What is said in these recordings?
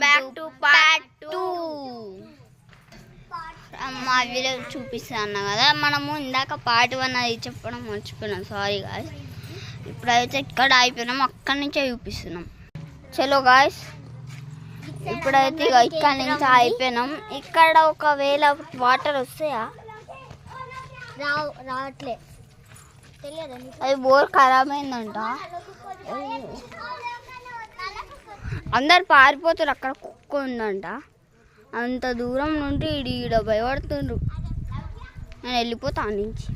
Back to part 2. మా village చూపిస్తాను కదా, మనము ఇందాక పార్ట్ 1 అది చెప్పడం మర్చిపోయినాం, సారీ గాయస్. ఇప్పుడైతే ఇక్కడ అయిపోయినాం, అక్కడి నుంచే చూపిస్తున్నాం. చలో గాయస్, ఇప్పుడైతే ఇక్కడ నుంచి అయిపోయినాం. ఇక్కడ ఒకవేళ వాటర్ వస్తాయా? రావట్లే, అది బోర్ ఖరాబ్ అయిందంట. అందరు పారిపోతారు, అక్కడ కుక్క ఉందంట. అంత దూరం నుండి ఈడ భయపడుతుండ్రు. నేను వెళ్ళిపోతాను నుంచి.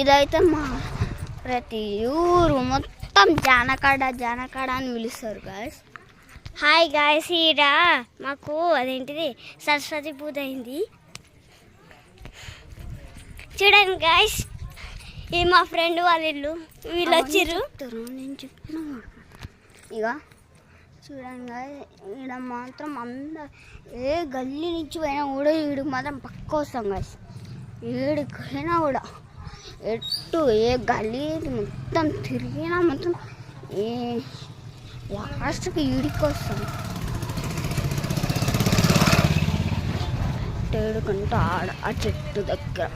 ఇదైతే మా ప్రతి ఊరు మొత్తం జానకాడ అని పిలుస్తారు గాయస్. హాయ్ గాయస్, ఈడ మాకు అదేంటిది సరస్వతి పూజ అయింది చూడండి గాయస్. ఇది మా ఫ్రెండ్ వాళ్ళ ఇల్లు, వీళ్ళు వచ్చిర్రు. నేను చెప్పిన ఇక చూడండి, ఈడ మాత్రం అందరు ఏ గల్లీ నుంచి పోయినా కూడా ఈడికి మాత్రం పక్క వస్తాం గాయస్. ఏడికైనా కూడా ఎట్టు ఏ గల్లీ మొత్తం తిరిగినా మొత్తం ఏ లాస్ట్కి ఈడికి వస్తాం. ఏడుకంటే ఆడ ఆ చెట్టు దగ్గర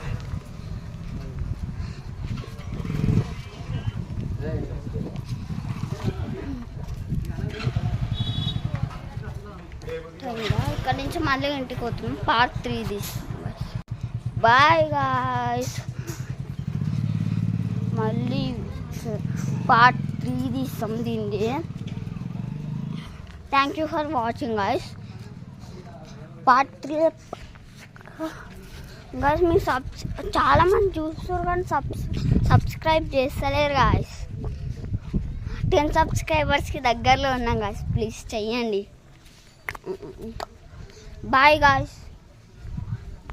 ఇక్కడ నుంచి మళ్ళీ ఇంటికి పోతున్నాం. పార్ట్ 3 తీస్తాం. బాయ్ గాయ్స్, మళ్ళీ పార్ట్ 3 తీస్తాం దీన్ని. Thank you for watching guys. Part 3 guys, మీరు చాలామంది చూస్తారు కానీ సబ్స్క్రైబ్ చేస్తలేరు గాయ్స్. 10 సబ్స్క్రైబర్స్కి దగ్గరలో ఉన్నాం గాయ్స్, ప్లీజ్ చెయ్యండి. Bye guys,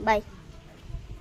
bye.